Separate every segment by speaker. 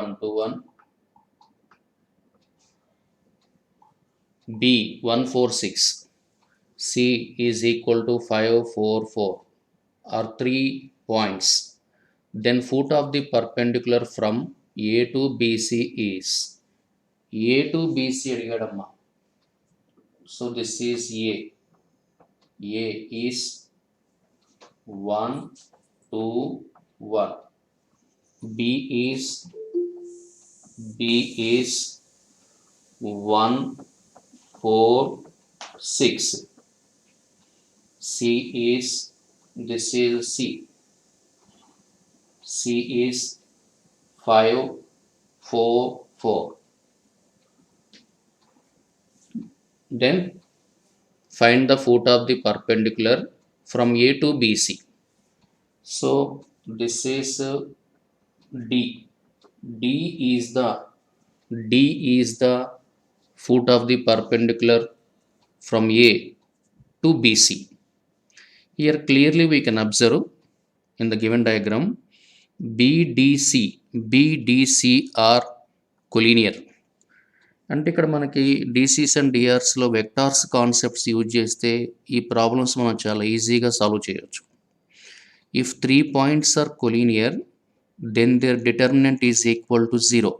Speaker 1: 1 to 1. B 146. C is equal to 544 are 3 points. Then foot of the perpendicular from A to BC is A to BC అడిగాడమ్మా. So this is A. A is 1, 2, 1. B is 1, 4, 6. C is, this is C. C is 5, 4, 4. Then find the foot of the perpendicular from A to BC. So this is D. D is the foot of the perpendicular from A to BC. Here clearly we can observe in the given diagram BDC are collinear. అంటే ఇక్కడ మనకి DCs and డిఆర్స్లో vectors concepts use చేస్తే ఈ problems మనం చాలా ఈజీగా solve చేయొచ్చు. If 3 points are collinear, then their determinant is equal to 0.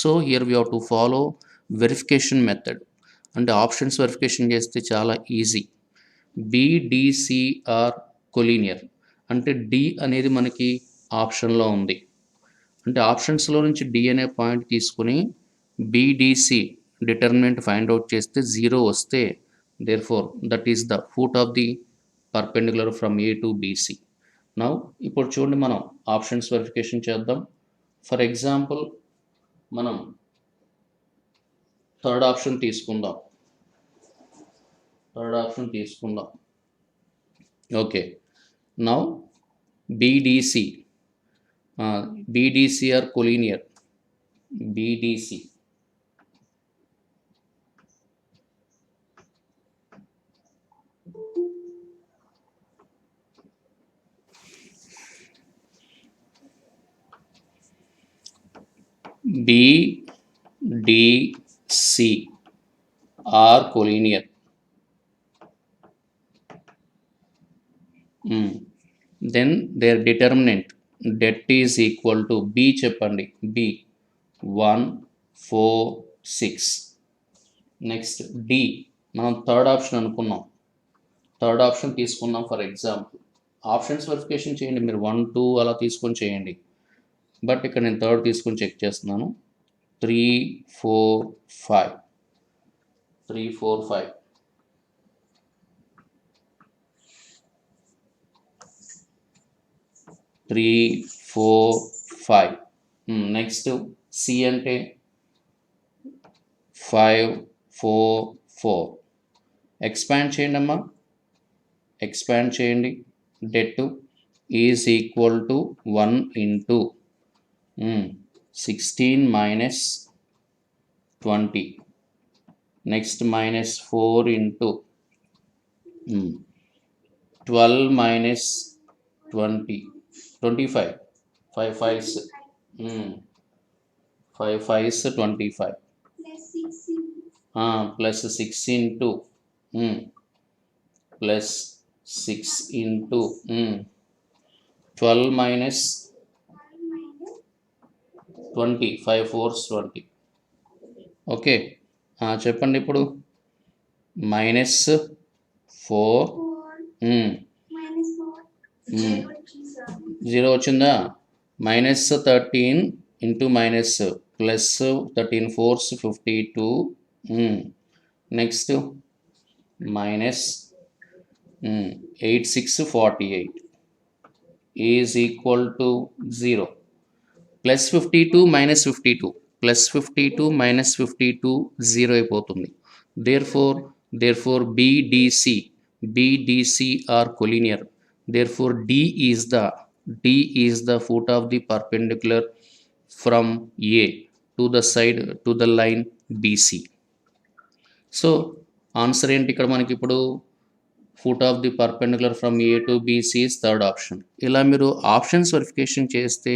Speaker 1: So here we have to follow verification method. అంటే ఆప్షన్స్ వెరిఫికేషన్ చేస్తే చాలా ఈజీ. BDCR కొలీనియర్ అంటే డి అనేది మనకి ఆప్షన్లో ఉంది. అంటే ఆప్షన్స్లో నుంచి డి అనే పాయింట్ తీసుకుని BDC డిటర్మినెంట్ ఫైండ్ అవుట్ చేస్తే 0 వస్తే therefore that is the foot of the perpendicular from A to BC. Now ఇప్పుడు చూడండి మనం ఆప్షన్స్ వెరిఫికేషన్ చేద్దాం. ఫర్ ఎగ్జాంపుల్ మనం థర్డ్ ఆప్షన్ తీసుకుందాం. Okay, now BDC are collinear. BDC are collinear. Then their determinant det is equal to B చెప్పండి. B 1, 4, 6. Next D మనం third option అనుకున్నాం. Third option తీసుకున్నాం. ఫర్ ఎగ్జాంపుల్ ఆప్షన్స్ వెరిఫికేషన్ చేయండి, మీరు 1, 2 అలా తీసుకొని చేయండి. బట్ ఇక్కడ నేను థర్డ్ తీసుకొని చెక్ చేస్తున్నాను. 3, 4, 5. 3, 4, 5. నెక్స్ట్ C అంటే 5, 4, 4. ఎక్స్పాండ్ చేయండి అమ్మా, ఎక్స్పాండ్ చేయండి. Debt is equal to 1 into 16 minus 20. Next minus 4 into 12 minus 20. 25. 5 5s 25. Plus 6 into plus 6 into 12 minus 20. 5 4s 20. Okay, చెప్పండి ఇప్పుడు. -4 0 వచ్చిందా? -13 into minus plus 13 4s 52. Next minus 8 6 48 is equal to 0. Plus 52 minus 52 plus 52 minus 52 0 అయిపోతుంది. Therefore BDC are collinear. Therefore D is the foot of the perpendicular from A to the line BC. So answer ఏంటి ఇక్కడ మనకి ఇప్పుడు? Foot of the perpendicular from A to BC is third option. ఇలా మీరు options verification చేస్తే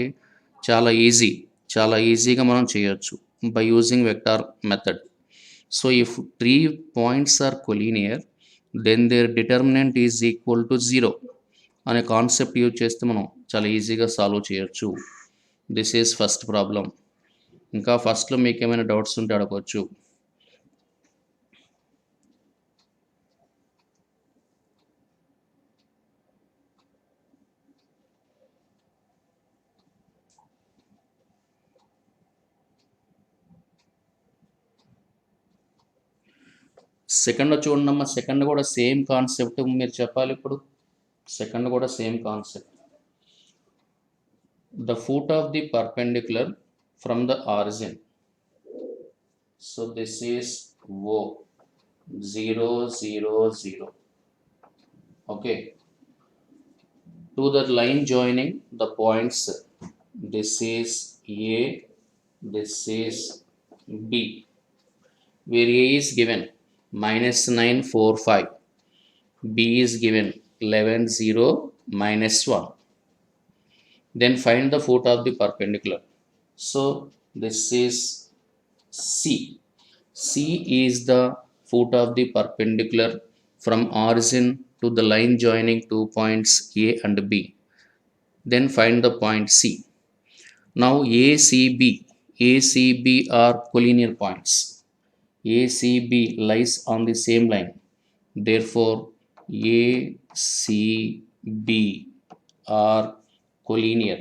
Speaker 1: చాలా easy, చాలా ఈజీగా మనం చేయొచ్చు by using vector method. So if 3 points are collinear then their determinant is equal to 0 అనే కాన్సెప్ట్ యూజ్ చేస్తే మనం చాలా ఈజీగా సాల్వ్ చేయొచ్చు. This is first problem. ఇంకా ఫస్ట్లో మీకు ఏమైనా డౌట్స్ ఉంటే అడగవచ్చు. సెకండ్ చూడండమ్మా, సెకండ్ కూడా సేమ్ కాన్సెప్ట్ మీరు చెప్పాలి. ఇప్పుడు సెకండ్ కూడా same concept. The foot of the perpendicular from the origin. So this is O 0 0 0. Okay, to the line joining the points, this is A, this is B, where A is given -9 4 5, B is given 11 0 -1. Then find the foot of the perpendicular. So this is C. C is the foot of the perpendicular from origin to the line joining 2 points A and B. Then find the point C. Now ACB are collinear points. ACB lies on the same line. Therefore ACB are collinear.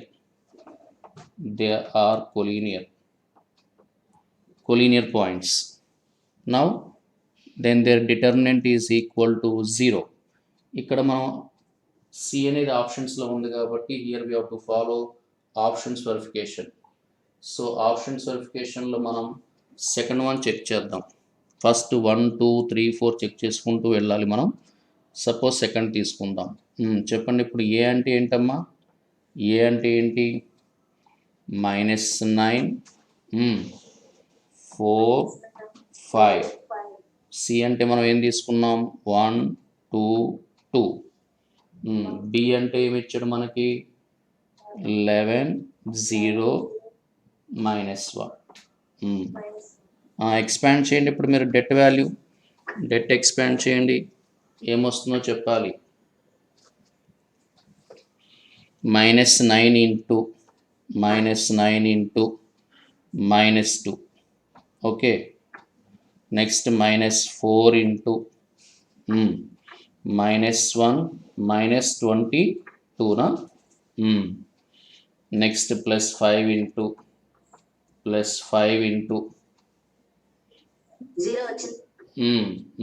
Speaker 1: They are collinear points. Now then their determinant is equal to 0. ఇక్కడ మనం C అనేది ఆప్షన్స్లో ఉంది కాబట్టి here we have to follow options verification. So options వెరిఫికేషన్లో మనం second one check చేద్దాం. First 1 2 3 4 check చేసుకుంటూ వెళ్ళాలి మనం. సపోజ్ సెకండ్ తీసుకుందాం. చెప్పండి ఇప్పుడు ఏ అంటే ఏంటమ్మా? ఏ అంటే ఏంటి? -9 4 5. సి అంటే మనం ఏం తీసుకున్నాం? 1 2 2. బి అంటే ఏమి ఇచ్చాడు మనకి? 11 0 -1. ఎక్స్పాండ్ చేయండి. ఇప్పుడు మీరు డెట్ వాల్యూ ఎక్స్పాండ్ చేయండి, ఏమొస్తుందో చెప్పాలి. -9 ఇంటూ -2. ఓకే, నెక్స్ట్ -4 ఇంటూ -1 -22నా. నెక్స్ట్ +5 ఇంటూ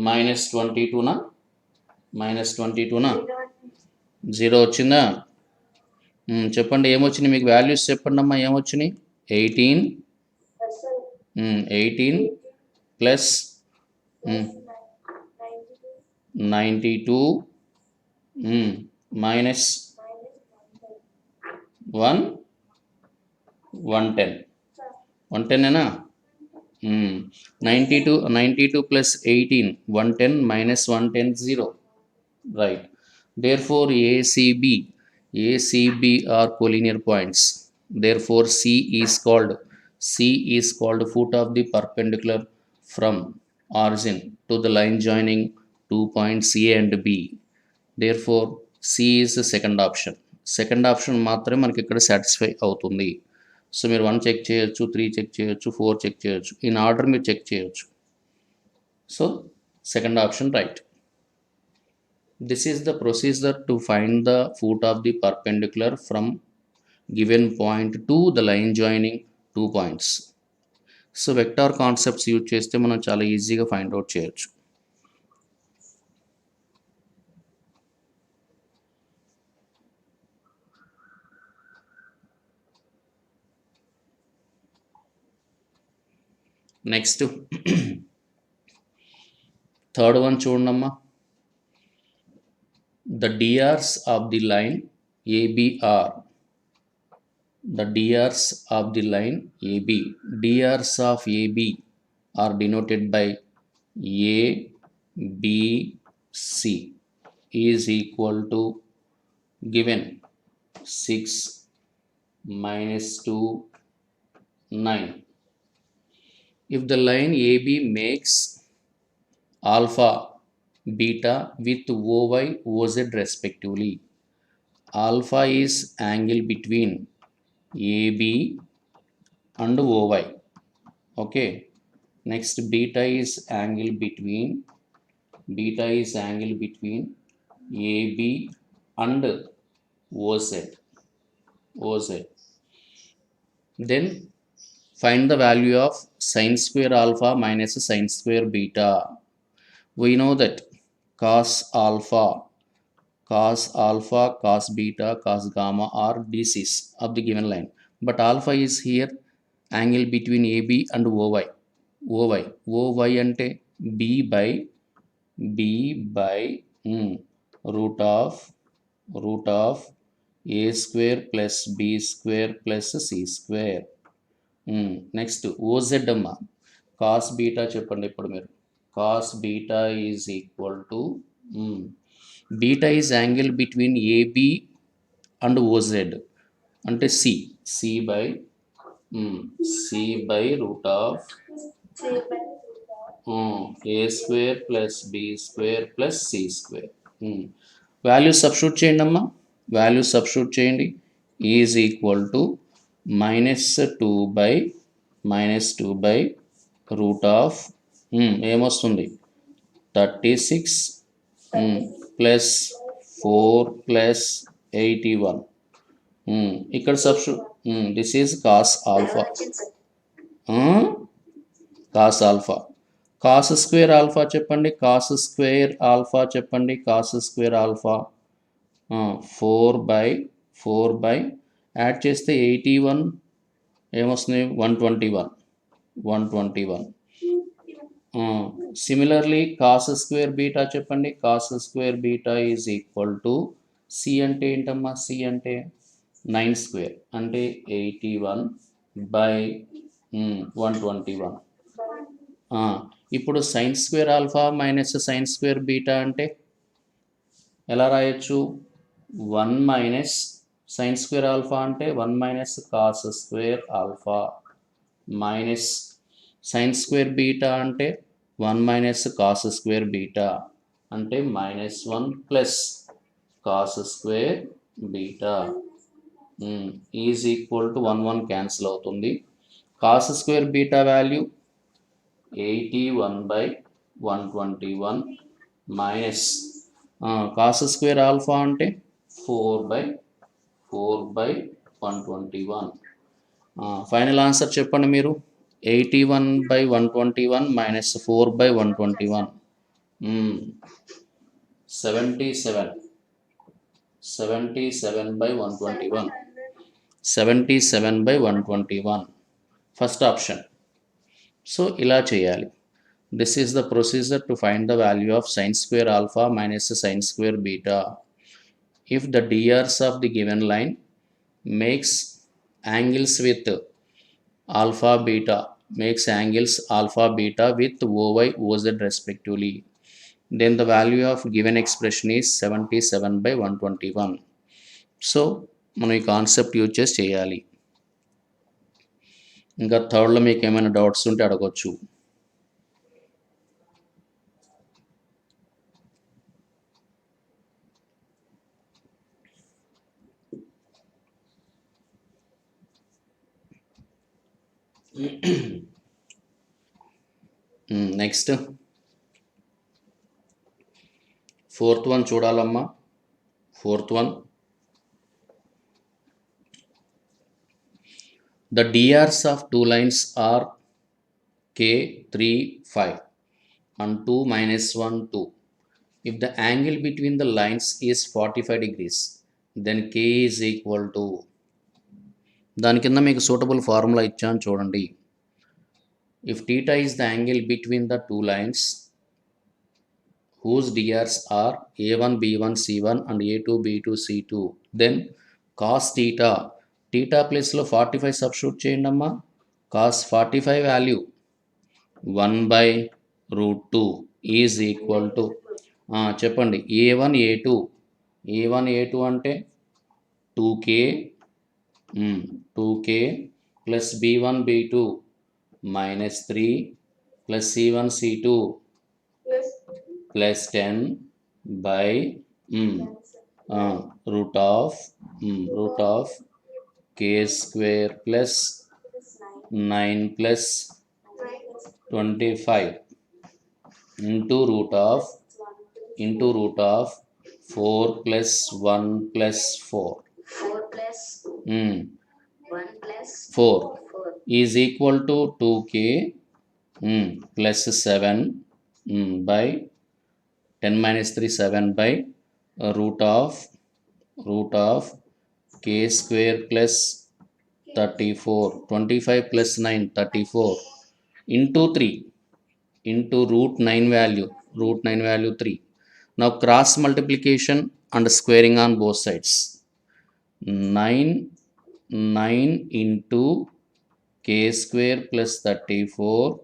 Speaker 1: -22నా. -22నా. 0 వచ్చిందా? చెప్పండి ఏమొచ్చినాయి మీకు వాల్యూస్ చెప్పండి అమ్మా. ఏమొచ్చినాయి? 18 plus 92 minus 110. 92 plus 18 110 minus 110 0. Right. Therefore ACB are collinear points. Therefore C is called foot of the perpendicular from origin to the line joining 2 points A and B. Therefore C is the second option. Second option మాత్రమే మనకి ఇక్కడ satisfy అవుతుంది. So మీరు 1 check చేయొచ్చు, 3 check చేయొచ్చు, 4 check చేయొచ్చు, in order మీరు check చేయొచ్చు. So second option right. This is the procedure to find the foot of the perpendicular from given point to the line joining 2 points. So vector concepts use చేస్తే మనం చాలా ఈజీగా find out చేయొచ్చు. Next third one చూడండమ్మా. The DRs of the line AB are. The DRs of the line AB. DRs of AB are denoted by A, B, C is equal to given 6 -2 9. If the line AB makes alpha, beta with OY, OZ respectively, alpha is angle between AB and OY. Okay. Next, beta is angle between AB and OZ. Then find the value of sine square alpha minus sine square beta. We know that cos alpha, cos beta, cos gamma are DCs of the given line. But alpha is here angle between AB and OY. OY ante B by root of A square plus B square plus C square. Next OZ అమ్మ cos beta చెప్పండి ఇప్పుడు మీరు. Cos beta is equal to beta is angle between AB and OZ అంటే C by root of A square plus B square plus C square. Value substitute చేయండి అమ్మా, value substitute చేయండి. Is equal to -2 by root of ఏమొస్తుంది 36 plus 4 plus 81. ఇక్కడ substitute this is cos alpha. Cos square alpha చెప్పండి, cos square alpha చెప్పండి. Cos square alpha 4 by add చేస్తే 81 ఏమొస్తుంది 121. Similarly cos square beta చెప్పండి. Cos square beta is equal to C అంటే ఏంటమ్మా, C అంటే 9 స్క్వేర్ అంటే 81 by 121. ఇప్పుడు sine square alpha minus sine square beta అంటే ఎలా రాయొచ్చు, 1 మైనస్ సైన్ స్క్వేర్ ఆల్ఫా అంటే 1 minus cos square alpha minus sine square beta అంటే 1 మైనస్ కాస్ స్క్వేర్ బీటా అంటే -1 plus cos square beta is equal to 1 cancel అవుతుంది. Cos square beta value 81 by 121 minus cos square alpha అంటే 4 by 121. Final answer చెప్పండి మీరు. 81 by 121 minus 4 by 121. 77 by 121. 77 by 121. First option. So ఇలా చేయాలి. This is the procedure to find the value of sine square alpha minus sine square beta. If the DRs of the given line makes angles with alpha beta with OY OZ respectively, then the value of given expression is 77 by 121. So మనం ఈ concept use చేసి చేయాలి. ఇంకా థర్డ్లో మీకు ఏమైనా doubts ఉంటే అడగొచ్చు. Next 4th one చూడాలమ్మా. 4th one, the DRs of two lines are K 3 5 and 2 -1 2. If the angle between the lines is 45 degrees, then K is equal to, దాని కింద మీకు సూటబుల్ ఫార్ములా ఇచ్చాను చూడండి. If theta is the angle between the two lines whose DRs are A1 B1 C1 and A2 B2 C2, then cos theta ప్లేస్లో 45 substitute చేయండి అమ్మా. cos 45 value 1/√2 is equal to చెప్పండి A1 A2 అంటే 2K plus b1 b2 minus 3 plus c1 c2 plus 10 by root of k square plus 9 plus 25 into root of 4 plus 1 plus 4 4 is equal to 2k plus 7 by 10 minus 3 7 by root of k square plus 34 25 plus 9 34 into 3 into root 9 value 3. Now cross multiplication and squaring on both sides. 9 into k square plus 34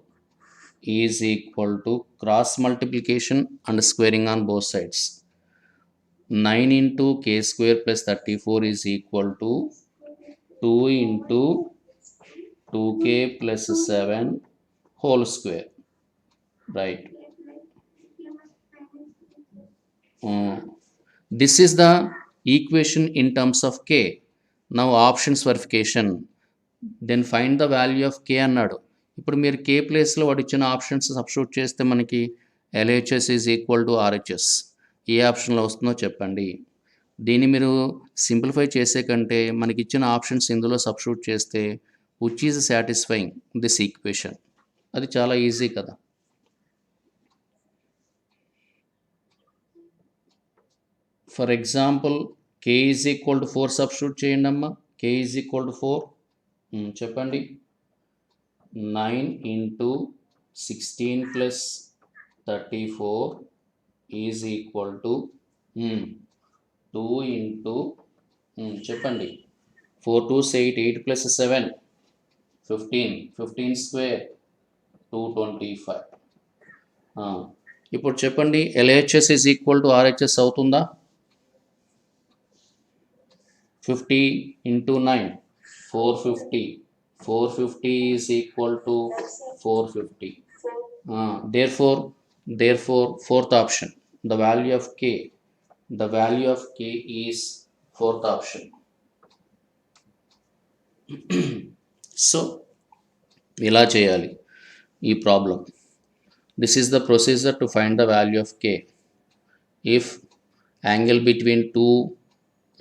Speaker 1: is equal to cross multiplication and squaring on both sides. 9 into k square plus 34 is equal to 2 into 2k plus 7 whole square, right? This is the equation in terms of k. Now options verification, then find the value of k అన్నాడు. ఇప్పుడు మీరు k ప్లేస్లో వాడు ఇచ్చిన options substitute చేస్తే మనకి LHS is equal to RHS ఏ ఆప్షన్లో వస్తుందో చెప్పండి. దీన్ని మీరు సింప్లిఫై చేసే కంటే మనకి ఇచ్చిన ఆప్షన్స్ ఇందులో సబ్స్టిట్యూట్ చేస్తే which is satisfying this equation, అది చాలా ఈజీ కదా. For example k is equal to 4 substitute చేయండి అమ్మా. k ఈజ్ ఈక్వల్ టు 4 చెప్పండి. 9 into 16 plus 34 is equal to 2 into చెప్పండి 4 2s 8 8 plus 7 15 square 225. ఇప్పుడు చెప్పండి LHS is equal to RHS అవుతుందా? 50 into 9 450 is equal to 450. Therefore fourth option, the value of k is fourth option. So ఇలా చేయాలి ఈ problem. This is the procedure to find the value of k if angle between two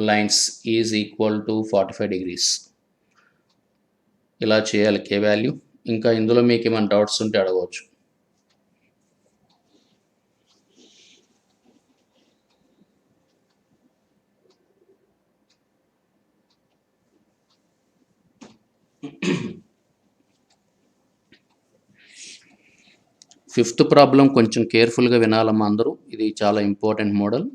Speaker 1: lines is equal to 45 degrees. ఇలా చేయాలి k value. ఇంకా ఇందులో మీకు ఏమైనా doubts ఉంటే అడగవచ్చు. ఫిఫ్త్ ప్రాబ్లం కొంచెం కేర్ఫుల్గా వినాలమ్మా అందరూ, ఇది చాలా important model.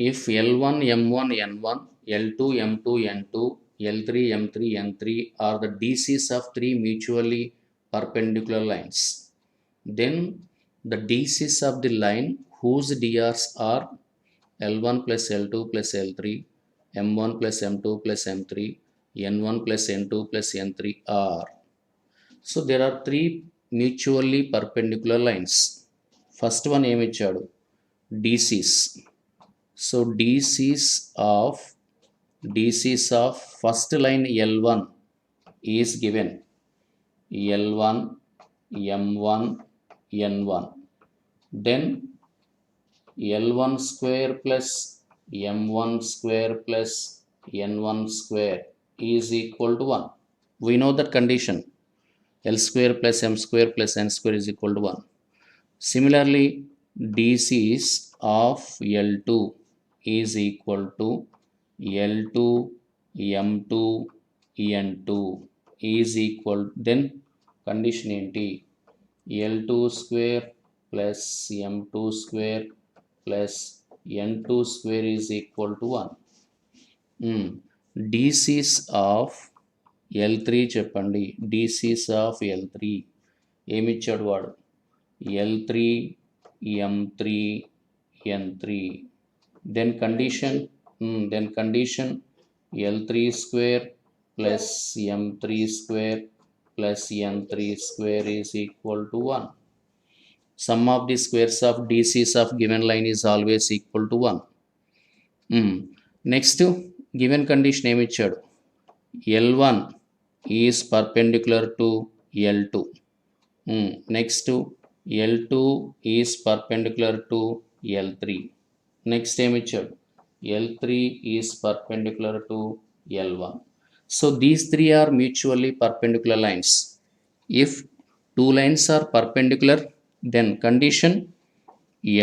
Speaker 1: If L1 M1 N1 L2 M2 N2 L3 M3 N3 are the DCs of three mutually perpendicular lines, then the DCs of the line whose DRs are L1 plus L2 plus L3 M1 plus M2 plus M3 N1 plus N2 plus N3 are. So there are three mutually perpendicular lines. First one ఏమి ఇచ్చాడు? DCs. So DCs of first line L1 is given L1 M1 N1, then L1 square plus M1 square plus N1 square is equal to 1. We know that condition, L square plus M square plus N square is equal to 1. Similarly, DCs of L2 is equal to L2 M2 N2 is equal, then condition ఏంటి? L2 square plus M2 square plus N2 square is equal to 1. DCs of L3 చెప్పండి. DCs of L3 ఏమి ఇచ్చాడు వాడు? L3 M3 N3, then condition L3 square plus m3 square plus n3 square is equal to 1. Sum of the squares of DCs of given line is always equal to 1. Next, given condition ఏమి ఇచ్చాడు? L1 is perpendicular to L2. Next, L2 is perpendicular to L3. Next ఏమి ఇచ్చాడు? L3 is perpendicular to L1. So these three are mutually perpendicular lines. If two lines are perpendicular, then condition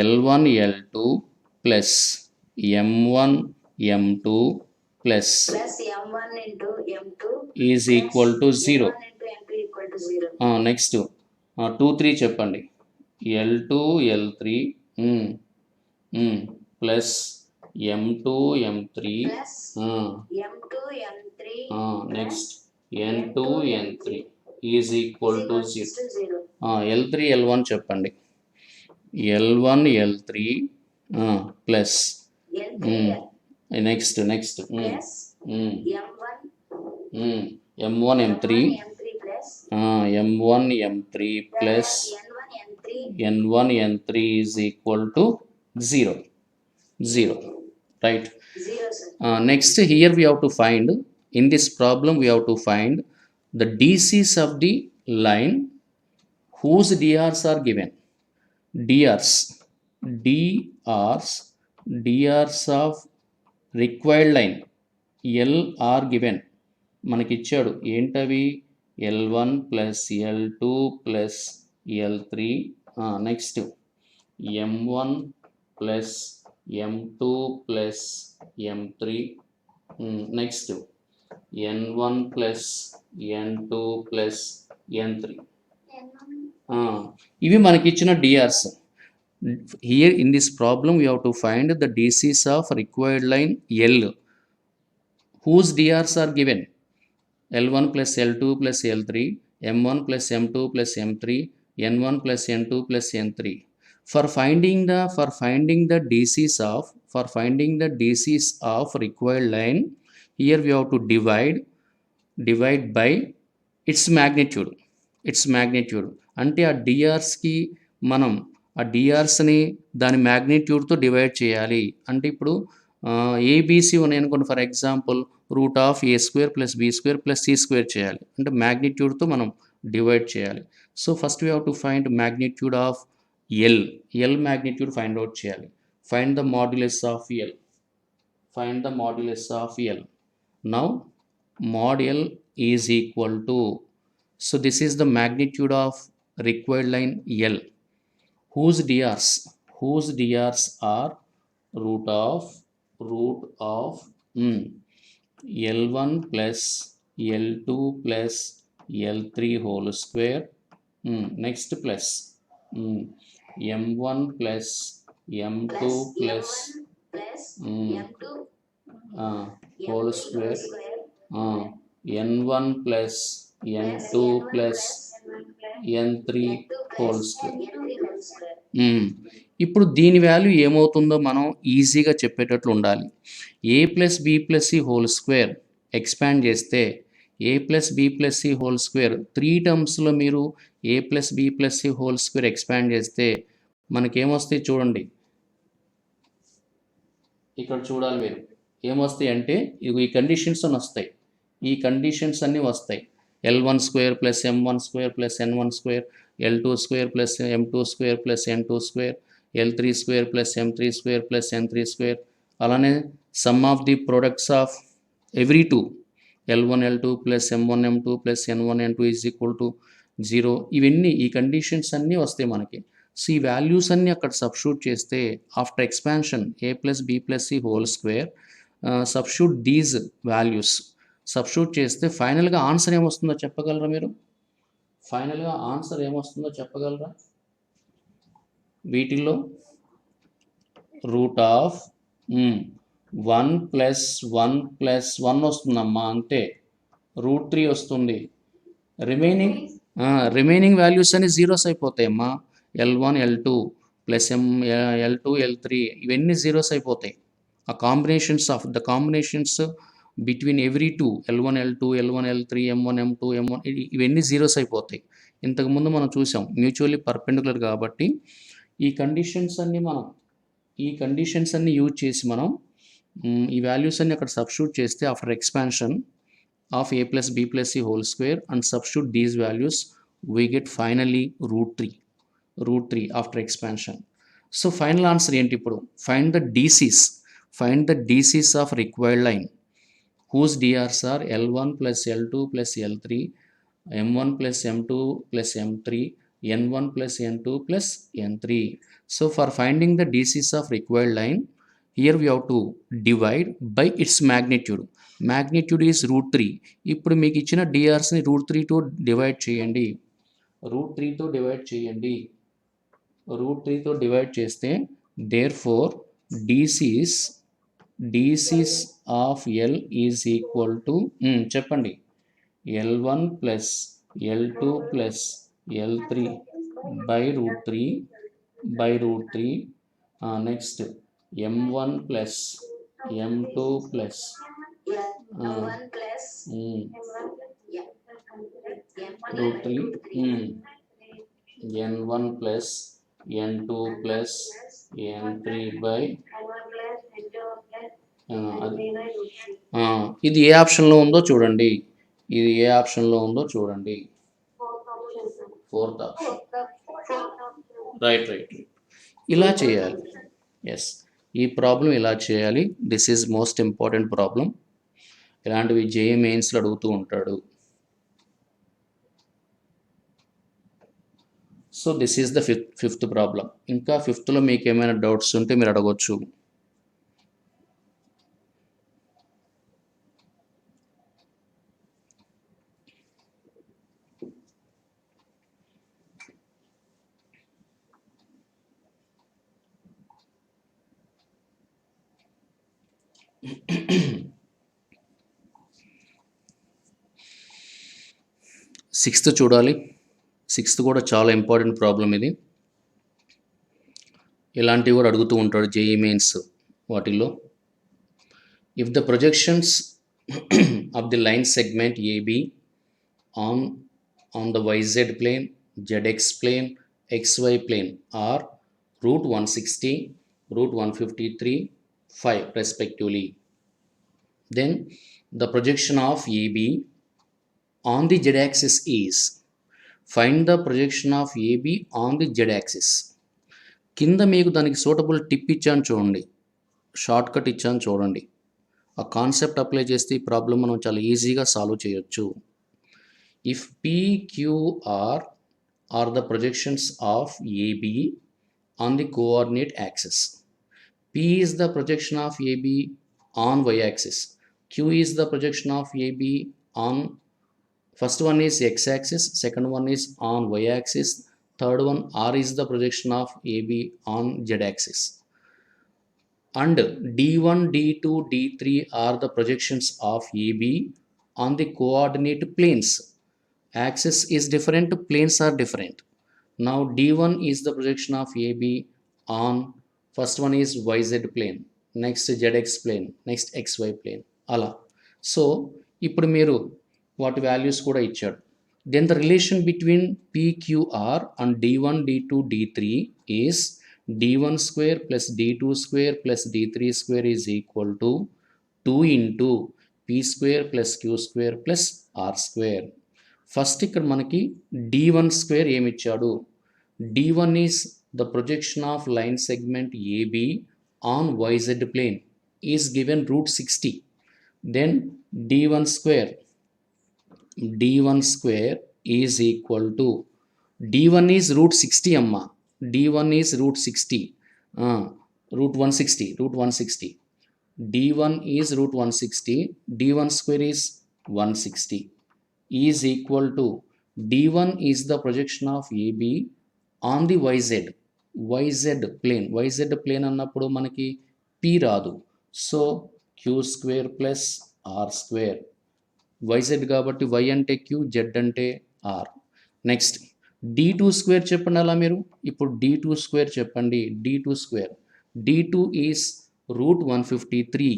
Speaker 1: L1 L2 plus M1 M2 plus
Speaker 2: M1 into M2
Speaker 1: is equal to 0.
Speaker 2: M1 into M2 equal to 0.
Speaker 1: Next 2 3 చెప్పండి. L2 L3 plus M2 M3
Speaker 2: plus M2 M3
Speaker 1: next N2 N3 is equal to 0. L3 L1 చెప్పండి. L1 L3 plus next
Speaker 2: plus
Speaker 1: M1 M3
Speaker 2: plus
Speaker 1: M1 M3 plus
Speaker 2: N1 N3
Speaker 1: N1 N3 is equal to 0. Right?
Speaker 2: 0, sir.
Speaker 1: Next, here we have to find, in this problem we have to find the DCs of the line whose DRs are given. DRs of required line L are given. మనకి ఇచ్చాడు ఏంటవి? L1 plus L2 plus L3. Next M1 plus M2 plus M3. Next N1 plus N2 plus N3. ఇవి మనకి ఇచ్చిన DRs. Here in this problem we have to find the DCs of required line L whose DRs are given. L1 plus L2 plus L3, M1 plus M2 plus M3, N1 plus N2 plus N3. For finding the DCs of required line, here we have to divide by its magnitude. అంటే ఆ DRస్కి మనం ఆ DRస్ని దాని మ్యాగ్నిట్యూడ్తో divide చేయాలి. అంటే ఇప్పుడు ABC ఉన్నాయి అనుకోండి, for example root of A square plus B square plus C square చేయాలి. అంటే మ్యాగ్నిట్యూడ్తో మనం డివైడ్ చేయాలి. So first we have to find magnitude of L magnitude find out చేయాలి. Find the modulus of L. Now mod L is equal to, so this is the magnitude of required line L whose DRs are root of L1 plus L2 plus L3 whole square. Next plus M1 plus M2 plus
Speaker 2: M2
Speaker 1: whole square. N1 plus N2 plus N3 whole square. ఇప్పుడు దీని value ఏమవుతుందో మనం ఈజీగా చెప్పేటట్లు ఉండాలి. A plus B plus C whole square expand చేస్తే A plus B plus C whole square 3 టర్మ్స్లో మీరు A plus B plus C whole square expand చేస్తే మనకేమొస్తాయి చూడండి. ఇక్కడ చూడాలి మీరు ఏమొస్తాయి అంటే ఈ కండిషన్స్ అని వస్తాయి. ఈ కండిషన్స్ అన్నీ వస్తాయి. L1 square plus M1 square plus N1 square, L2 square plus M2 square plus N2 square, L3 square plus M3 square plus N3 square. అలానే sum of the products of every 2 L1 L2 plus M1 M2 plus N1 N2 is equal to 0. ఇవన్నీ ఈ conditions అన్నీ వస్తాయి మనకి. So ఈ values అన్నీ అక్కడ substitute చేస్తే after expansion A plus B plus C whole square substitute these values substitute చేస్తే ఫైనల్గా ఆన్సర్ ఏమొస్తుందో చెప్పగలరా మీరు? వీటిల్లో రూట్ ఆఫ్ 1 ప్లస్ 1 ప్లస్ 1 వస్తుందమ్మా, అంతే. రూట్ 3 వస్తుంది. రిమైనింగ్ వాల్యూస్ అన్ని జీరోస్ అయిపోతాయమ్మా. L1 L2 plus L2 L3 ఇవన్నీ జీరోస్ అయిపోతాయి. ఆ combinations between every two L1 L2 L1 L3 M1 M2 M1 ఇవన్నీ జీరోస్ అయిపోతాయి. ఇంతకుముందు మనం చూసాం మ్యూచువల్లీ పర్పెండికులర్ కాబట్టి ఈ కండిషన్స్ అన్ని యూజ్ చేసి మనం ఈ వాల్యూస్ అన్ని అక్కడ సబ్స్టిట్యూట్ చేస్తే after expansion of a plus b plus c whole square and substitute these values, we get finally root 3 after expansion. So final answer ఏంటి ఇప్పుడు? Find the DCs of required line whose DRs are L1 plus L2 plus L3 M1 plus M2 plus M3 N1 plus N2 plus N3. So for finding the DCs of required line, here we have to divide by its magnitude. Magnitude is root 3. ఇప్పుడు మీకు ఇచ్చిన డిఆర్స్ని root 3తో divide చేయండి. Root 3తో divide చేస్తే therefore DCs of L is equal to చెప్పండి L1 plus L2 plus L3 by root 3 next M1 plus M2 plus
Speaker 2: M1 plus
Speaker 1: root 3 N1 plus N2 plus N3 by ఇది ఏ ఆప్షన్లో ఉందో చూడండి. Fourth option. Right ఇలా చేయాలి. Yes, ఈ problem ఇలా చేయాలి. This is most important problem. ఇలాంటివి జేఈ మెయిన్స్లో అడుగుతూ ఉంటాడు. So this is the fifth problem. ఇంకా ఫిఫ్త్లో మీకు ఏమైనా డౌట్స్ ఉంటే మీరు అడగవచ్చు. సిక్స్త్ చూడాలి. సిక్స్త్ కూడా చాలా ఇంపార్టెంట్ ప్రాబ్లం ఇది. ఇలాంటివి కూడా అడుగుతూ ఉంటాడు జేఈ మెయిన్స్ వాటిల్లో. If the projections of the line segment AB on the YZ plane, ZX plane, XY plane are root 160, root 153, 5 respectively, then the projection of AB on the Z-axis is, find the projection of AB on the Z-axis. కింద మీకు దానికి suitable tip ఇచ్చాను చూడండి, short cut ఇచ్చాను చూడండి. ఆ concept apply చేస్తే ఈ ప్రాబ్లం మనం చాలా ఈజీగా సాల్వ్ చేయొచ్చు. If PQR are the projections of AB on the coordinate axis, P is the projection of AB on y-axis, Q is the projection of AB on, first one is x-axis, second one is on y-axis, third one R is the projection of AB on z-axis, and D1, D2, D3 are the projections of AB on the coordinate planes. Axis is different, planes are different. Now D1 is the projection of AB on, first one is YZ plane, next ZX plane, next XY plane, అలా. So ఇప్పుడు మీరు వాటి values కూడా ఇచ్చాడు. Then the relation between PQR and D1, D2, D3 is D1 square plus D2 square plus D3 square is equal to 2 into P square plus Q square plus R square. First ఇక్కడ మనకి D1 square ఏమి ఇచ్చాడు? D1 is the projection of line segment AB on YZ plane is given root 60. Then D1 square is equal to, D1 is root 60 అమ్మ, D1 is root 60, root 160. D1 is root 160, D1 square is 160 is equal to D1 is the projection of AB on the YZ plane. YZ plane అన్నప్పుడు మనకి P రాదు, so Q square plus R square. YZ కాబట్టి Y అంటే Q, Z అంటే R. Next D2 square చెప్పండి. అలా మీరు ఇప్పుడు D2 స్క్వేర్ చెప్పండి. D2 is root 153.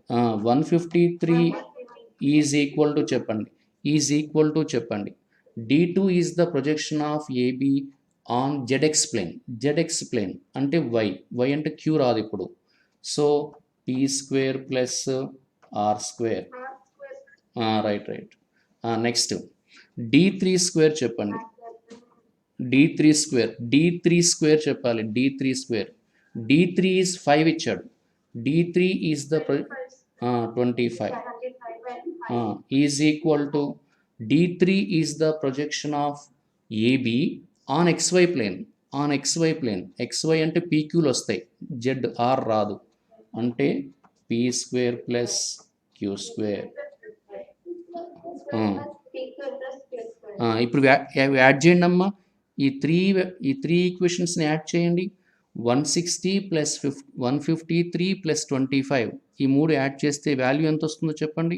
Speaker 1: 153 is equal to చెప్పండి, ఈజ్ ఈక్వల్ టు చెప్పండి. D2 is the projection of AB on ZX plane. ZX plane అంటే వై అంటే క్యూ రాదు ఇప్పుడు. So P square plus R square. Right. Next D3 square చెప్పండి. D3 square చెప్పాలి. D3 square. D3 is 5 ఇచ్చాడు. D3 is the 25 is equal to D3 is the projection of AB on XY plane. XY అంటే PQలు వస్తాయి, ZR రాదు. అంటే P square plus Q square. ఇప్పుడు add చేయండి అమ్మా. ఈ త్రీ ఈక్వేషన్స్ని యాడ్ చేయండి. 160 ప్లస్ 153 ప్లస్ 25 ఈ మూడు యాడ్ చేస్తే వాల్యూ ఎంత వస్తుందో చెప్పండి.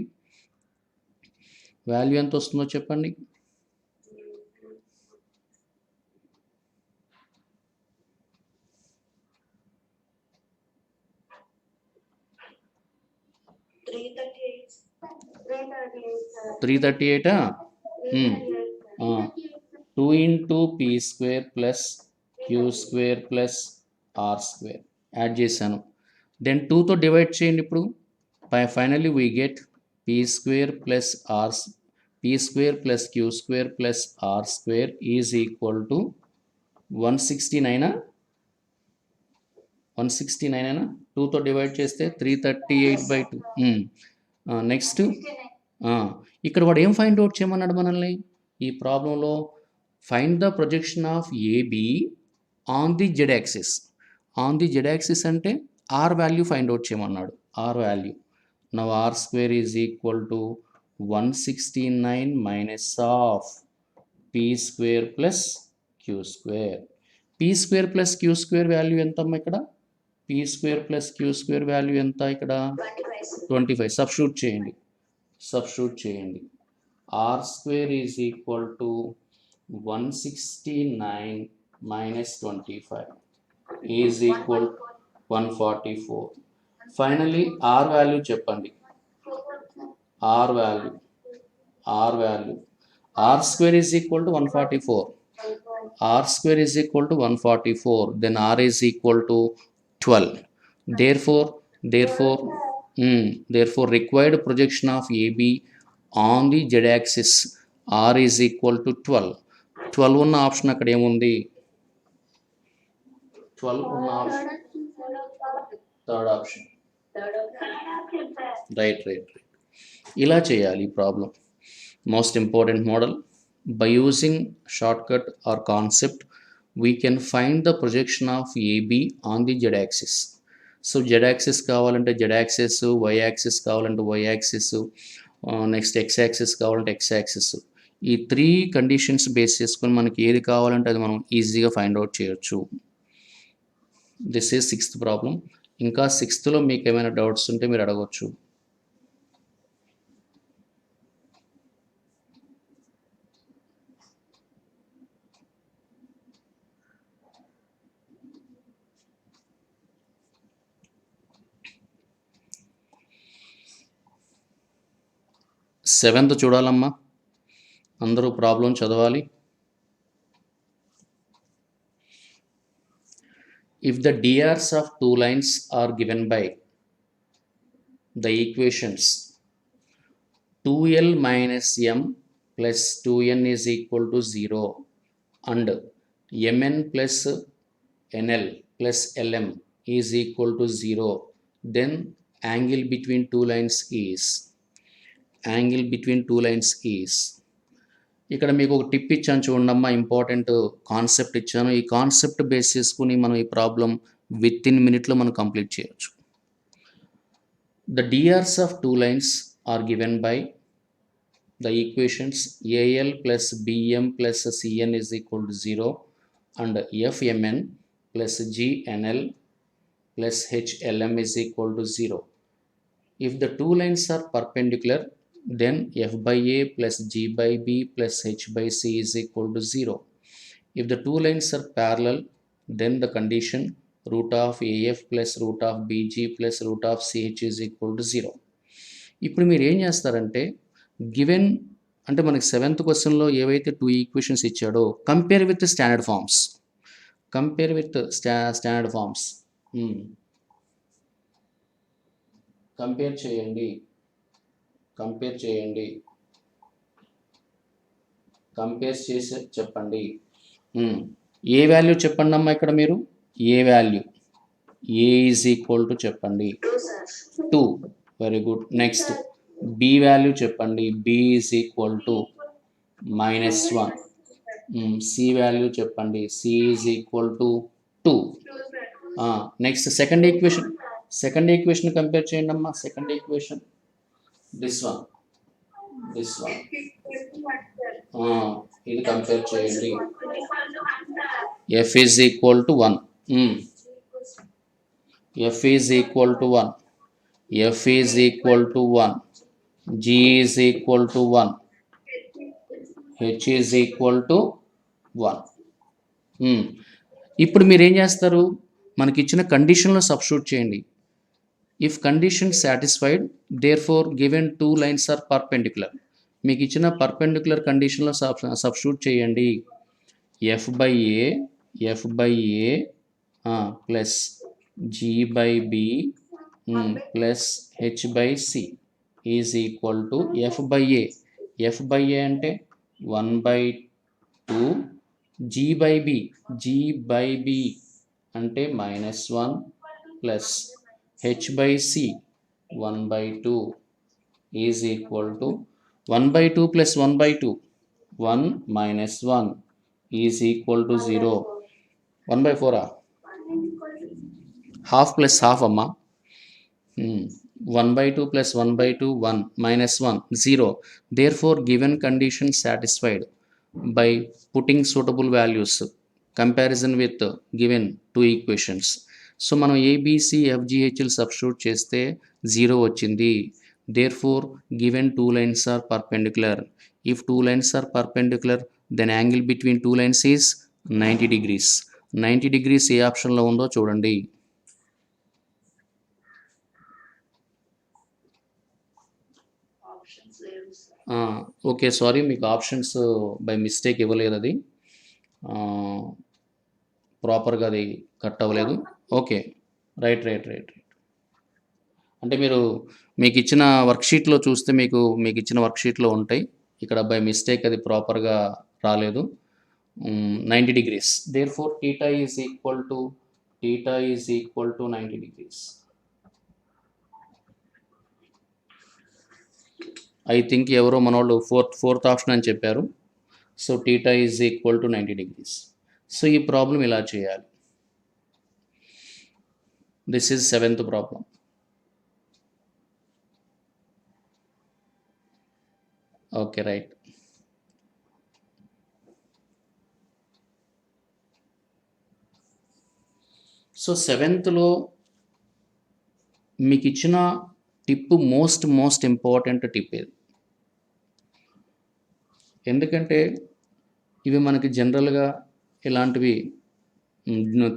Speaker 1: 338. 2 into P square plus Q square plus R square add చేశాను. దెన్ 2తో డివైడ్ చేయండి. ఇప్పుడు finally we get P square plus Q square plus R square is equal to 169. 2తో డివైడ్ చేస్తే 338/2. నెక్స్ట్ ఇక్కడ వాడు ఏం ఫైండ్ అవుట్ చేయమన్నాడు మనల్ని ఈ ప్రాబ్లంలో? Find the projection of AB on the Z axis. అంటే ఆర్ వాల్యూ ఫైండ్ అవుట్ చేయమన్నాడు. R value. Now R square is equal to 169 minus of P square plus Q square. P square plus Q square value ఎంతమ్మా ఇక్కడ? P square plus Q square value ఎంత ఇక్కడ? 25. Substitute చేయండి. R square is equal to 169 minus 25 is equal 144. Finally, R value చెప్పండి. R value. R square is equal to 144. R square is equal to 144. Then R is equal to 12. Therefore, required projection of AB on the z-axis R is equal to 12. 12 ఉన్న option అక్కడ ఏముంది? 12 ఉన్న option third option. Right. ఇలా చేయాలి ఈ problem. Most important model. By using shortcut or concept we can find the projection of AB on the Z axis. So Z axis కావాలంటే Z axis, Y axis కావాలంటే Y axis, next X axis కావాలంటే X axis. ఈ 3 conditions base చేసుకొని మనకి ఏది కావాలంటే అది మనం ఈజీగా ఫైండ్ అవుట్ చేయొచ్చు. This is 6th problem. ఇంకా 6thలో మీకు ఏమైనా డౌట్స్ ఉంటే మీరు అడగవచ్చు. సెవెంత్ చూడాలమ్మా. అందరూ ప్రాబ్లం చదవాలి. If the DRs of two lines are given by the equations 2L minus M plus 2N is equal to 0 and Mn plus NL plus LM is equal to 0, then angle between two lines is. ఇక్కడ మీకు ఒక tip ఇచ్చాను చూడమ్మా, important concept ఇచ్చాను. ఈ concept base చేసుకుని మనం ఈ ప్రాబ్లం విత్ ఇన్ మినిట్లో మనం కంప్లీట్ చేయొచ్చు. The DRs of two lines are given by the equations A L plus B M plus C N is equal to 0 and F M N plus G N L plus H L M is equal to 0. If the two lines are perpendicular, then f by a plus g by b plus h by c is equal to 0. If the two lines are parallel, then the condition root of AF plus root of BG plus root of CH is equal to 0. ఇప్పుడు మీరు ఏం చేస్తారంటే given అంటే మనకి 7th క్వశ్చన్లో ఏవైతే 2 equations ఇచ్చాడో compare with standard forms, compare with standard forms compare చేయండి, కంపేర్ చేసి చెప్పండి. ఏ వాల్యూ చెప్పండి అమ్మా ఇక్కడ మీరు, A value, A is equal to చెప్పండి
Speaker 2: 2 sir.
Speaker 1: 2. Very good. Next B value చెప్పండి, B is equal to -1. C value చెప్పండి, C is equal to 2. Next second equation కంపేర్ చేయండి అమ్మా. సెకండ్ ఈక్వేషన్ దిస్ వన్ ఇది కంపేర్ చేయండి. F is equal to 1, F is equal to 1, F is equal to 1, G is equal to 1, H is equal to 1. ఇప్పుడు మీరు ఏం చేస్తారు, మనకి ఇచ్చిన కండిషన్లో సబ్స్టిట్యూట్ చేయండి. If condition satisfied therefore given 2 lines are perpendicular. మీకు ఇచ్చిన పర్పెండిక్యులర్ కండిషన్లో సబ్స్టిట్యూట్ చేయండి. F by A plus G by B plus H by C is equal to F by A. F by A అంటే 1/2, G by B అంటే -1 plus H by C 1/2 is equal to 1/2 plus 1/2 1 - 1 is equal to 0. 1/4 half plus half అమ్మా. 1/2 plus 1/2 1 minus 1 0. Therefore given condition satisfied by putting suitable values, comparison with given 2 equations. So మనం ABCFGHL substitute చేస్తే 0 వచ్చింది. Therefore given 2 lines are perpendicular. If 2 lines are perpendicular then angle between 2 lines is 90 degrees. 90 degrees ఏ ఆప్షన్లో ఉందో చూడండి. Okay, sorry, మీకు options by mistake ఇవ్వలేదు, అది ప్రాపర్గా అది కట్ అవ్వలేదు. Okay, right. అంటే మీకు ఇచ్చిన వర్క్షీట్లో చూస్తే మీకు ఇచ్చిన వర్క్షీట్లో ఉంటాయి. ఇక్కడ బై మిస్టేక్ అది ప్రాపర్గా రాలేదు. 90 degrees. Therefore theta is equal to 90 degrees. I think ఎవరో మనోళ్ళు ఫోర్త్ ఆప్షన్ అని చెప్పారు. So theta is equal to 90 degrees. So ఈ ప్రాబ్లం ఇలా చేయాలి. This is 7th problem. Okay, right. So 7thలో మీకు ఇచ్చిన టిప్ మోస్ట్ ఇంపార్టెంట్ టిప్ ఇది. ఎందుకంటే ఇవి మనకి జనరల్గా ఇలాంటివి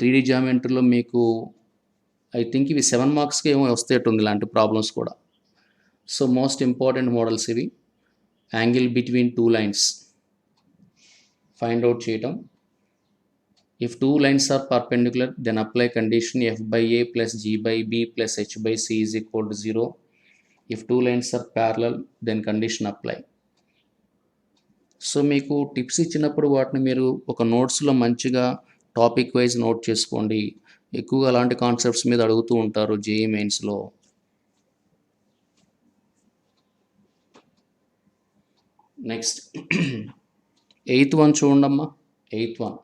Speaker 1: 3D జామెట్రీలో మీకు ఐ థింక్ ఇవి 7 మార్క్స్కి ఏమో వస్తేటుంది ఇలాంటి ప్రాబ్లమ్స్ కూడా. సో మోస్ట్ ఇంపార్టెంట్ మోడల్స్ ఇవి. Angle between 2 lines find out చేయటం. If 2 lines are perpendicular, then apply condition F by A plus G by B plus H by C is equal to 0. If 2 lines are parallel, then condition apply. So మీకు tips ఇచ్చినప్పుడు వాటిని మీరు ఒక నోట్స్లో మంచిగా topic wise note చేసుకోండి. ఎక్కువగా అలాంటి concepts మీద అడుగుతూ ఉంటారు JEE మెయిన్స్లో. నెక్స్ట్ 8th one చూడండమ్మా. 8th one.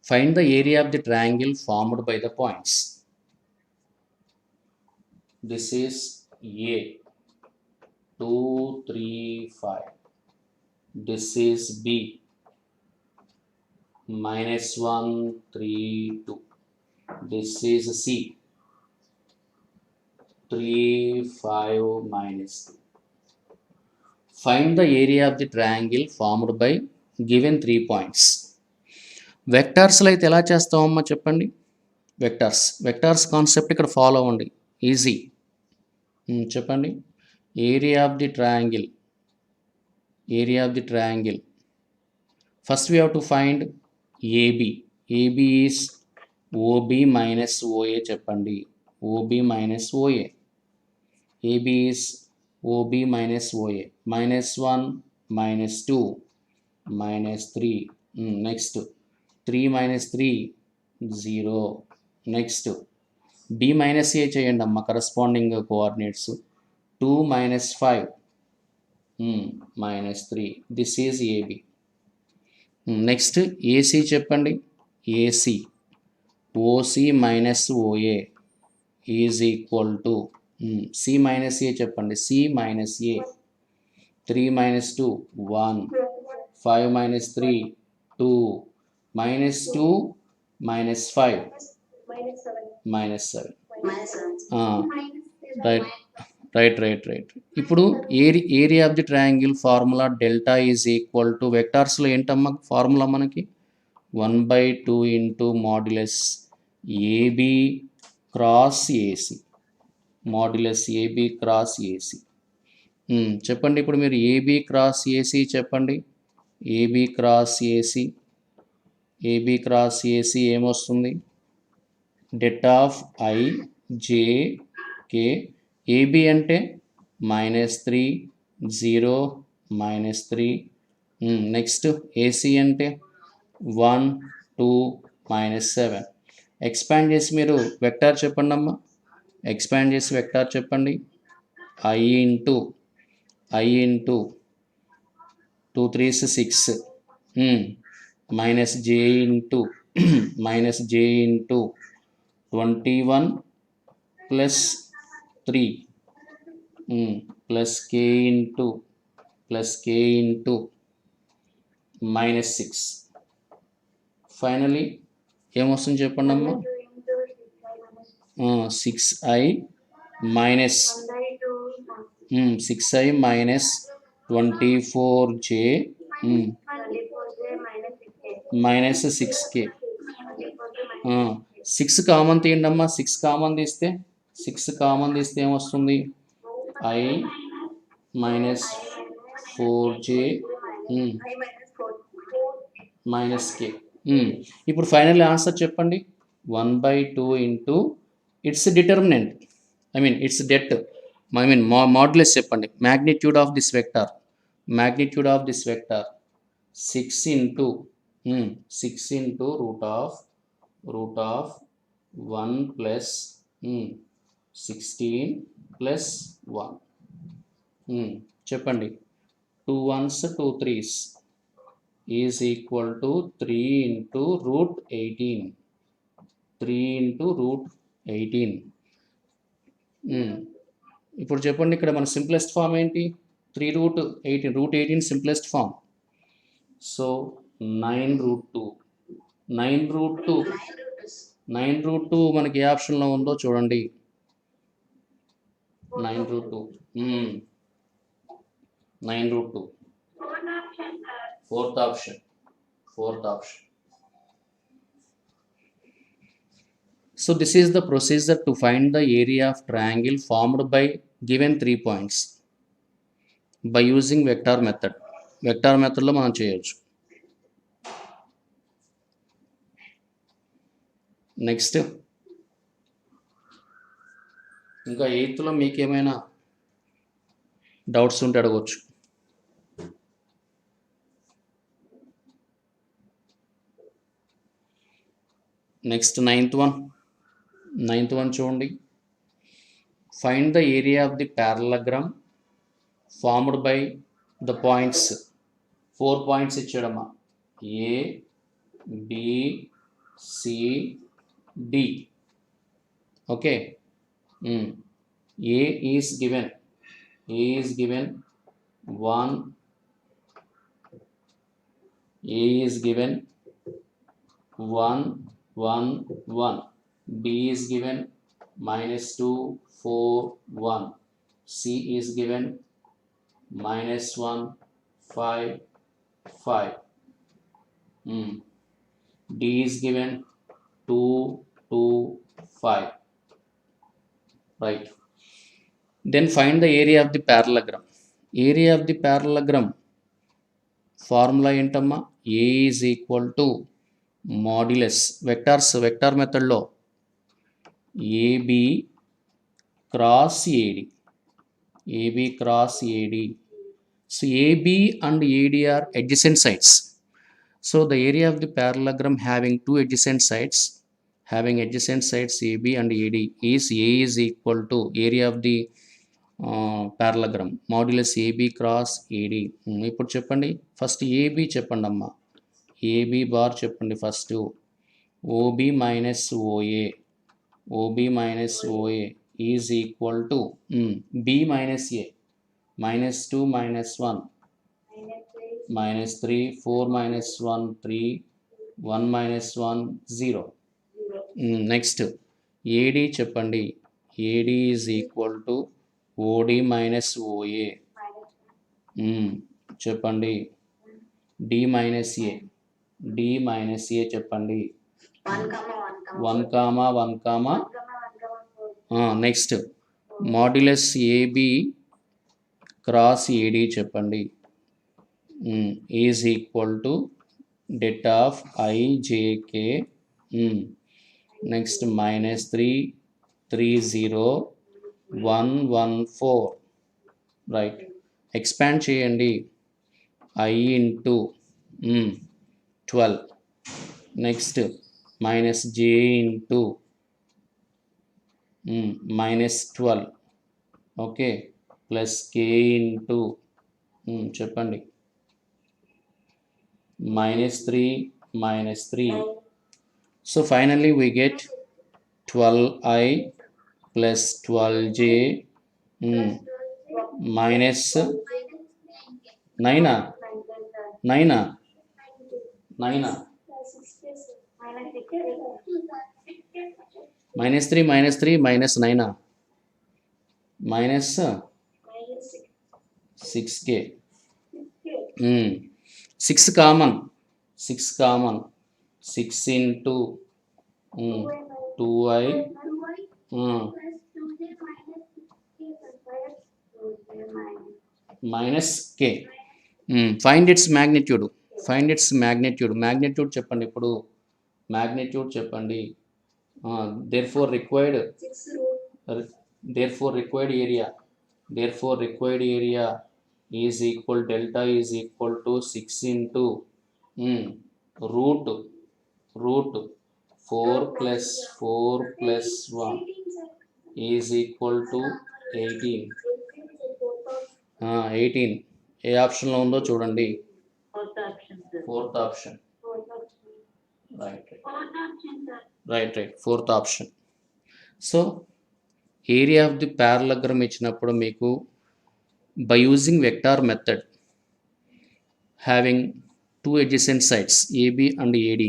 Speaker 1: Find the area of the triangle formed by the points. This is A, 2, 3, 5. This is B, -1, 3, 2. This is C, 3, 5, -2. Find the area of the triangle formed by given 3 points. వెక్టార్స్లో అయితే ఎలా చేస్తామమ్మా చెప్పండి. Vectors concept ఇక్కడ follow అవ్వండి, easy. చెప్పండి. Area of the triangle first we have to find AB. AB is OB minus OA చెప్పండి. OB minus OA. AB is OB minus OA. -1 -2 -3. Next 3 - 3 0. Next B minus A చేయండి అమ్మ, corresponding coordinates. 2 - 5 -3. This is AB. Next AC చెప్పండి. AC OC minus OA is equal to C minus ఏ చెప్పండి. C minus ఏ. 3 - 2 1. 5 - 3 2. -2 -5 -7. Right. ఇప్పుడు area of the triangle formula delta is equal to, వెక్టార్స్లో ఏంటమ్మా formula మనకి 1/2 into modulus AB cross AC. Modulus AB cross AC. చెప్పండి. ఇప్పుడు మీరు AB cross AC చెప్పండి. AB cross AC ఏమొస్తుంది? Det of I J K. AB అంటే -3 0 -3. Next AC అంటే 1 2 -7. ఎక్స్పాండ్ చేసి మీరు వెక్టార్ చెప్పండి అమ్మా. ఎక్స్పాండ్ చేసి వెక్టార్ చెప్పండి. I into 2 3s 6 -j into 21 plus 3 plus k into -6. Finally ఏమొస్తుంది చెప్పండి అమ్మా. 6i minus 24j minus 6k. 6 common తీయండి అమ్మా. 6 కామన్ తీస్తే ఏమొస్తుంది? i minus 4j minus k. ఇప్పుడు ఫైనల్ ఆన్సర్ చెప్పండి. 1/2 into its determinant, its det, modulus చెప్పండి. Magnitude of this vector 6 into root of 1 plus 16 plus 1. చెప్పండి. 2 1s 2 3s is equal to 3 into root 18. 3 into root 18. ఇప్పుడు చెప్పండి. ఇక్కడ మన simplest form ఏంటి? 3 route 18 simplest form. So 9√2. 9√2 మనకి ఏ ఆప్షన్లో ఉందో చూడండి. 9√2 fourth option. So this is the procedure to find the area of triangle formed by given 3 points by using vector method. Vector మెథడ్లో మనం చేయొచ్చు. నెక్స్ట్ ఇంకా 8th మీకు ఏమైనా డౌట్స్ ఉంటే అడగవచ్చు. నెక్స్ట్ 9th one చూడండి. Find the area of the parallelogram formed by the points. 4 points ఇచ్చాడమ్మా. A B C D. Okay. A is given 1. A is given 1 1 1. B is given -2 4 1. C is given -1 5 5. D is given 2 2 5, right? Then find the area of the parallelogram. Area of the parallelogram formula ఏంటమ్మా? A is equal to modulus vector మెథడ్లో AB cross AD. AB cross AD. So AB and AD are adjacent sides. So the area of the parallelogram having two adjacent sides, AB and AD is A is equal to area of the parallelogram modulus AB cross AD. ఇప్పుడు చెప్పండి, first AB చెప్పండి అమ్మా. AB bar చెప్పండి first. OB minus OA is equal to B minus A, -2 -1 -3 4 -1 3 1 -1 0. Next AD చెప్పండి. AD is equal to OD minus OA. చెప్పండి. D minus A చెప్పండి. 1 1 next modulus AB cross AD చెప్పండి. Is equal to det of IJK. Next -3 3 0 1 1 4, right. Expand చేయండి. I into 12. Next -J into -12, okay, plus K into చెప్పండి -3. So finally we get 12I plus 12J minus 9 -3 minus 9 minus 6K. 6 common 6 into 2I minus K. Find its magnitude. Magnitude చెప్పండి ఇప్పుడు. magnitude చెప్పండి. therefore required area is equal, delta is equal to 6 into root 4 plus 1 is equal to 18. 18 ఏ ఆప్షన్లో ఉందో చూడండి. Fourth option, right. Fourth option. So area of the parallelogram ఇచ్చినప్పుడు మీకు by using vector method having two adjacent sides AB and AD,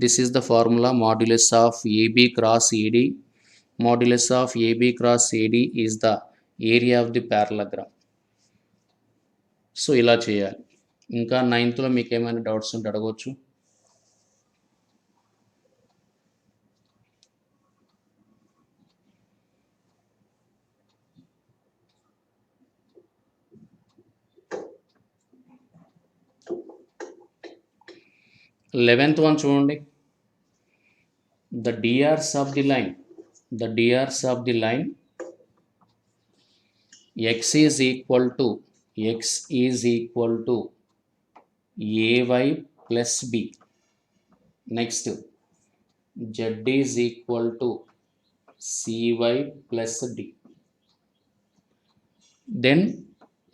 Speaker 1: this is the formula modulus of AB cross AD. Modulus of AB cross AD is the area of the parallelogram. So ఇలా చేయాలి. ఇంకా 9th మీకు ఏమైనా doubts ఉంటే అడగవచ్చు. Eleventh one చూడండి. the drs of the line x is equal to ay plus b. next z is equal to cy plus d. then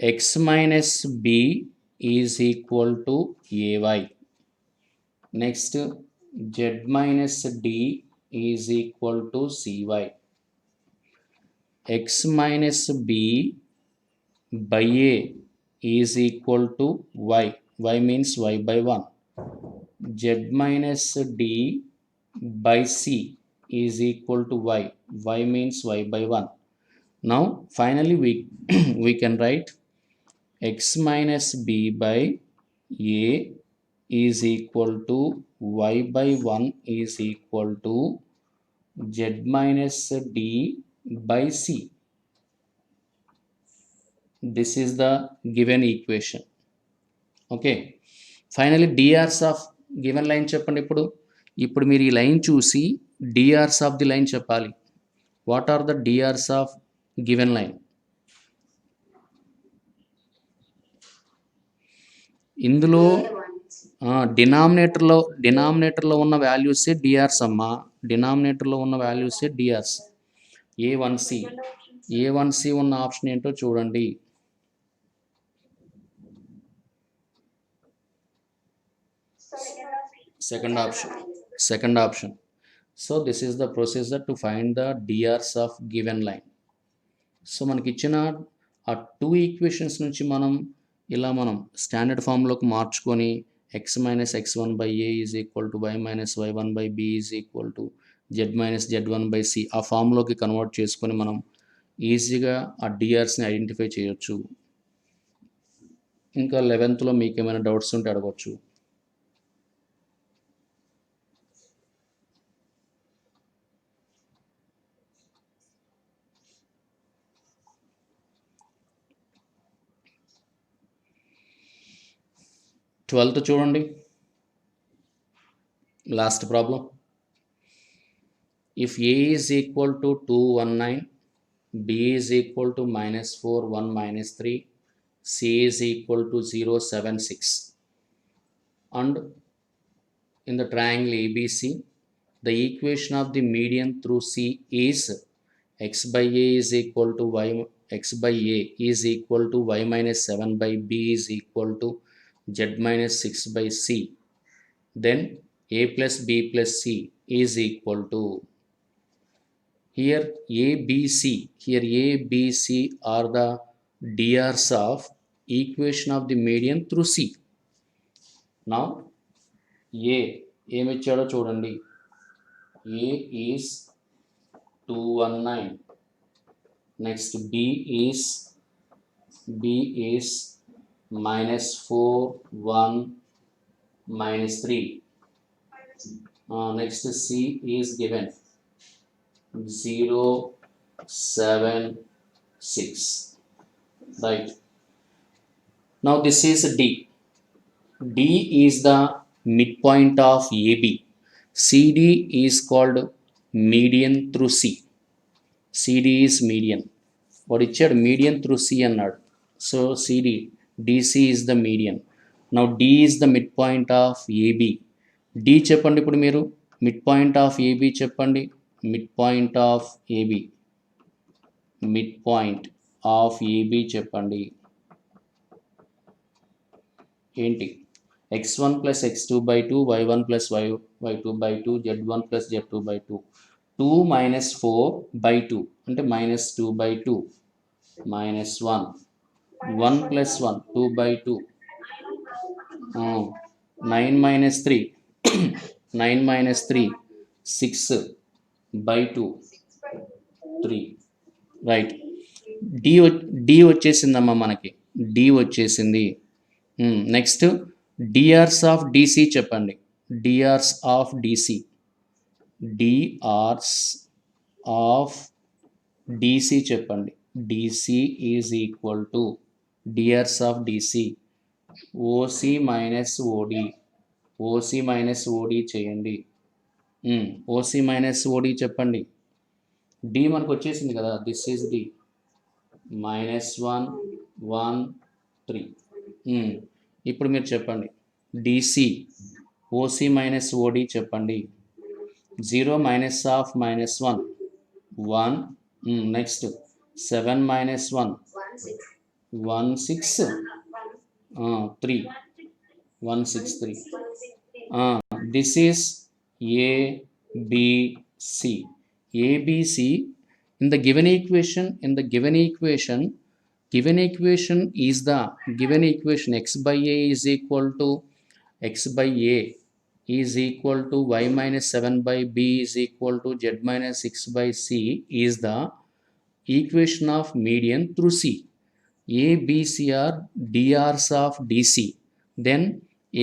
Speaker 1: x minus b is equal to ay. next z minus d is equal to cy. x minus b by a is equal to y. Y means y by 1. z minus d by c is equal to y. Y means y by 1. Now finally we can write x minus b by a is equal to y by 1 is equal to z minus d by c. This is the given equation. Okay, finally DRs of given line చెప్పండి. ఇప్పుడు మీరు ఈ లైన్ చూసి DRs of the line చెప్పాలి. What are the DRs of given line? ఇందులో డినామినేటర్లో ఉన్న వాల్యూసే డిఆర్స్ అమ్మా. డినామినేటర్లో ఉన్న వాల్యూసే డిఆర్స్. ఏ1సి ఉన్న ఆప్షన్ ఏంటో చూడండి. Second option. So this is the procedure to find the DRs of given line. So మనకి ఇచ్చిన ఆ 2 ఈక్వేషన్స్ నుంచి మనం స్టాండర్డ్ ఫామ్లోకి మార్చుకొని x minus x1 by A is equal to y minus y1 by B is equal to z minus z1 by C ఆ ఫామ్లోకి convert చేసుకొని మనం ఈజీగా ఆ డిఆర్స్ని ఐడెంటిఫై చేయొచ్చు. ఇంకా 11th మీకు ఏమైనా డౌట్స్ ఉంటే అడగవచ్చు. ట్వెల్త్ చూడండి, last problem. If A is equal to 219, B is equal to -4 1 -3, C is equal to 0 7 6 and in the triangle ABC, the equation of the median through C is x by a is equal to y, x by a is equal to y minus 7 by b is equal to z minus 6 by c. Then a plus b plus c is equal to, here a b c are the DRs of equation of the median through C. Now ఏమిచ్చాడో చూడండి. A is 219, next B is -4 1 -3, next C is given 0 7 6, right. Now this is D. D is the midpoint of AB. CD is called median through C. CD is median. What ఇచ్చాడు? Median through C అన్నాడు. So CD, DC is the median. Now D is the midpoint of AB. D చెప్పండి. ఇప్పుడు మీరు midpoint of AB చెప్పండి. midpoint of AB చెప్పండి. ఏంటి? x1 plus x2 by 2, y1 plus y2 by 2, z1 plus z2 by 2. 2 minus 4 by 2 అంటే -2 by 2, -1, 1 plus 1 2 by 2, 9 minus 3 9 minus 3 6 by 2 3, right. D వచ్చేసిందమ్మా మనకి. D వచ్చేసింది. నెక్స్ట్ డిఆర్స్ ఆఫ్ డిసి చెప్పండి. DRs of DC చెప్పండి. DC is equal to DRs of DC OC minus OD చేయండి. OC minus ఓడి చెప్పండి. D మనకు వచ్చేసింది కదా, దిస్ ఈజ్ డి. -1 1 3. ఇప్పుడు మీరు చెప్పండి డిసి ఓసి మైనస్ ఓడి చెప్పండి. 0 minus of -1 1, next 7 minus 1 1 6 3 1 6 3. This is ABC. ABC in the given equation. Given equation is the given equation x by a is equal to y minus 7 by b is equal to z minus 6 by c is the equation of median through C. ABC are DRs of DC, then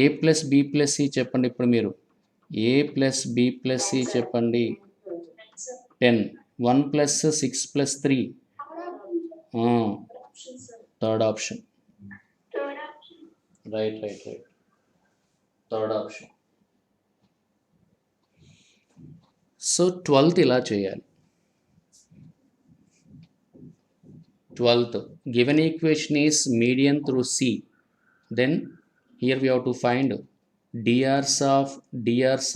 Speaker 1: A plus B plus C చెప్పండి. ఇప్పుడు మీరు A plus B plus C చెప్పండి. 10. 1 ప్లస్ 6 ప్లస్ 3, third option. Right. Third option. So 12th ఇలా చేయాలి. 12th given equation is median through C, then here we have to find drs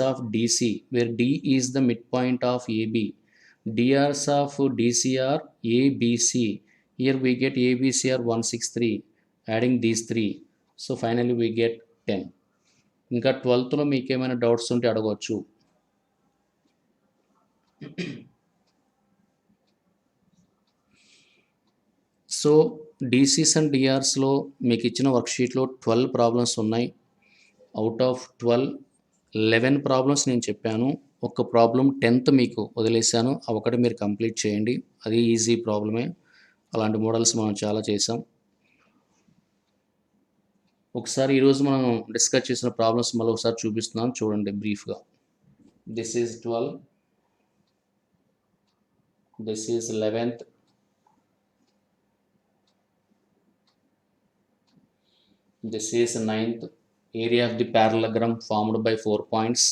Speaker 1: of DC, where D is the midpoint of AB. drs of DC are ABC. Here we get ABC are 163, adding these three, so finally we get 10. ఇంకా 12thలో మీకు ఏమైనా doubts ఉంటే అడగవచ్చు. So DCs and డిఆర్స్లో మీకు ఇచ్చిన వర్క్షీట్లో 12 problems ఉన్నాయి. Out of 12, 11 problems నేను చెప్పాను. ఒక ప్రాబ్లం 10th మీకు వదిలేశాను, ఆ ఒకటి మీరు కంప్లీట్ చేయండి. అది ఈజీ ప్రాబ్లమే. అలాంటి మోడల్స్ మనం చాలా చేసాం. ఒకసారి ఈరోజు మనం డిస్కస్ చేసిన ప్రాబ్లమ్స్ మళ్ళీ ఒకసారి చూపిస్తున్నాను, చూడండి బ్రీఫ్గా. This is 12, this is 11th, this is 9th. Area of the parallelogram formed by 4 points.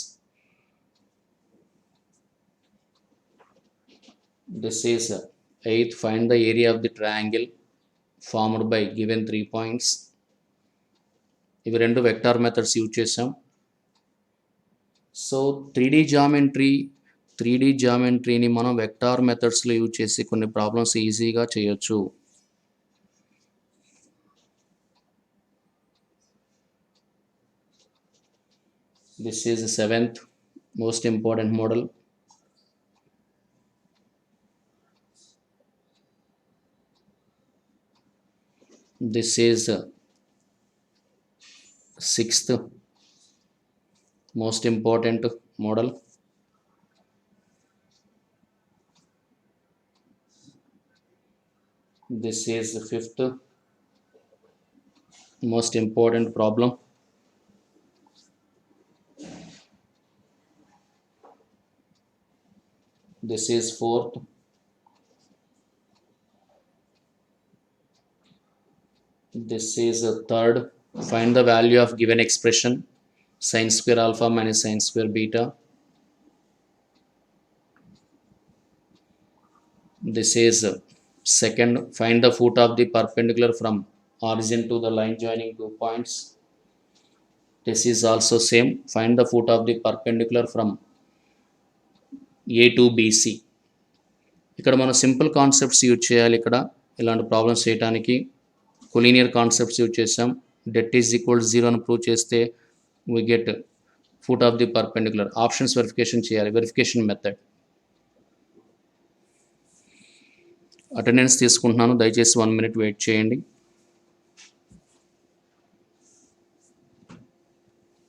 Speaker 1: This is 8th. Find the area of the triangle formed by given 3 points. ఇవి రెండు వెక్టార్ మెథడ్స్ యూజ్ చేసాం. So 3D జామెట్రీని మనం vector మెథడ్స్లో use చేసి కొన్ని problems ఈజీగా చేయొచ్చు. This is the 7th most important model. This is 6th most important model. This is the 5th most important problem. This is 4th. This is a 3rd. Find the value of given expression sin square alpha minus sin square beta. This is 2nd. Find the foot of the perpendicular from origin to the line joining 2 points. This is also same. Find the foot of the perpendicular from A to BC. ఇక్కడ మనం simple concepts use చేయాలి. ఇక్కడ ఇలాంటి problems చేయడానికి collinear concepts use చేసాం. Debt is equal 0 అని prove చేస్తే we get foot of the perpendicular. Options verification చేయాలి, వెరిఫికేషన్ మెథడ్. అటెండెన్స్ తీసుకుంటున్నాను, దయచేసి 1 minute వెయిట్ చేయండి.